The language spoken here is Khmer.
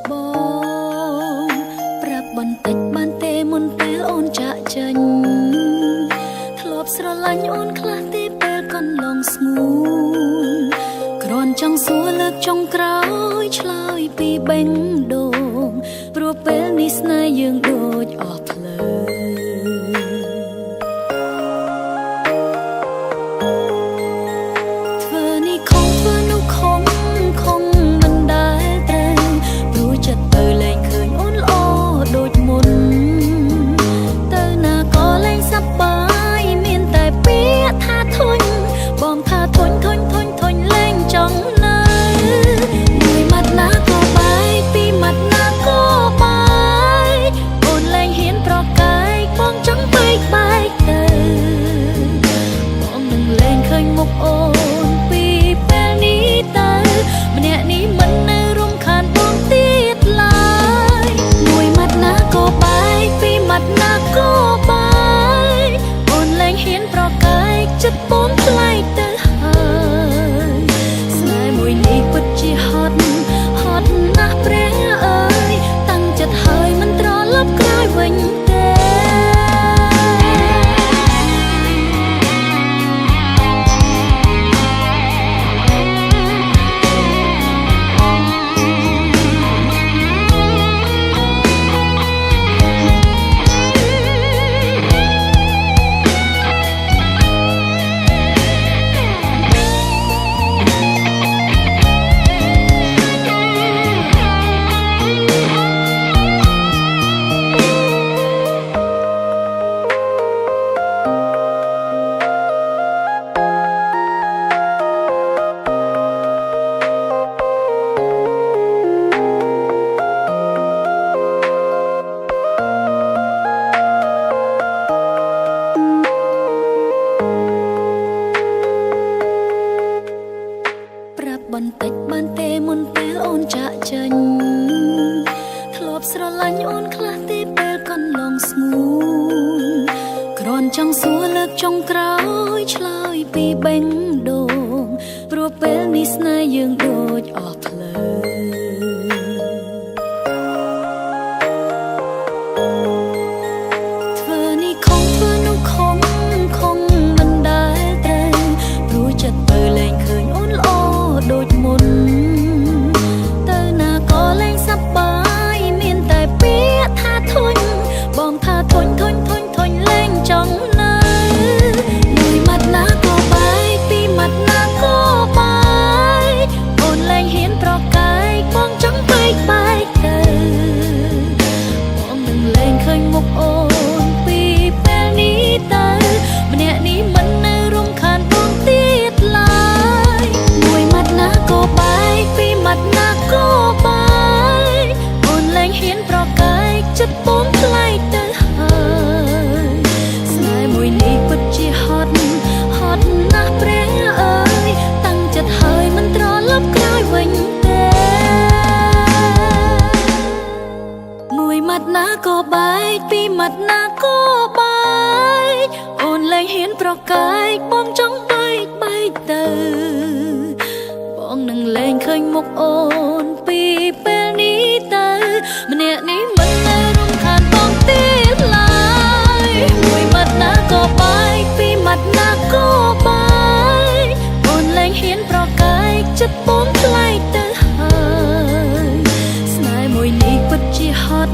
បងប្រាប់បន្តិចបានទេមុនពេលអូនចាក់ចេញធ្លាប់ស្រឡាញ់អូនខ្លះទេពេលកន្លងស្ងួនគ្រាន់ចង់សួរលើកចុងក្រោយឆ្លើយពីបេងដូងព្រោះពេលនេះស្នេហ៍យើងដូចអស់ផ្លូវធ្វើនេះខំធ្វើនោះខំមិនដែលត្រូវព្រោះចិត្តទៅលែងឃើញអូនល្អដូចមុនទៅណាក៏លែងសប្បាយមានតែពាក្យថាធុញបងថាធុញលែងចង់នៅមួយម៉ាត់ណាក៏បាយពីរម៉ាត់ណាក៏បាយអូនលែងហ៊ានប្រកាយបងចង់បែកទៅបងនឹងលែងឃើញមុខអូនពីពេលនេះទៅម្នាក់នេះមិននៅរំខានបងទៀតឡើយមួយម៉ាត់ណាក៏បាយពីរម៉ាត់ណាក៏បាយអូនលែងហ៊ានប្រកាយចិត្តបងថ្លៃទៅហើយស្នេហ៍មួយនេះពិតជាហត់ណាស់ព្រះអើយតាំងចិត្តហើយមិនត្រឡប់ក្រោយវិញទេបន្តិចបានទេមុនពេលអូនចាក់ចេញធ្លាប់ស្រឡាញ់អូនខ្លះទេពេលកន្លងស្ងួនគ្រាន់ចង់សួរលើកចុងក្រោយឆ្លើយពីបេងដូងព្រោះពេលនេះស្នេហ៍យើងដូចអស់ផ្លូវធ្វើនេះខំធ្វើនោះខំមិនដែលត្រូវព្រោះចិត្តទៅលែងឃើញអូនល្អដូចមុនទៅណាក៏លែងសប្បាយមានតែពាក្យថាធុញបងថាធុញលែងចង់នៅមួយម៉ាត់ណាក៏បាយពីរម៉ាត់ណាក៏បាយអូនលែងហ៊ានប្រកាយបងចង់បែកទៅបងនឹងលែងឃើញមុខអូនពីពេលនេះទៅម្នាក់នេះមិននៅរំខានបងទៀតឡើយមួយម៉ាត់ណាក៏បាយពីរម៉ាត់ណាក៏បាយអូនលែងហ៊ានប្រកាយចិត្តបងថ្លៃទៅហើយស្នេហ៍មួយនេះពិតជាហត់ណាស់ព្រះអើយតាំងចិត្តហើយមិនត្រឡប់ក្រោយវិញទេមួយម៉ាត់ណាក៏បាយពីរម៉ាត់ណាក៏បាយអូនលែងហ៊ានប្រកាយបងចង់បែកទៅបងនឹងលែងឃើញមុខអូនពីពេលនេះទៅម្នាក់នេះមិននៅរំខានបងទៀតឡើយមួយម៉ាត់ណាក៏បាយពីរម៉ាត់ណាក៏បាយអូនលែងហ៊ានប្រកាយចិត្តបងថ្លៃទៅហើយស្នេហ៍មួយនេះពិតជាហត់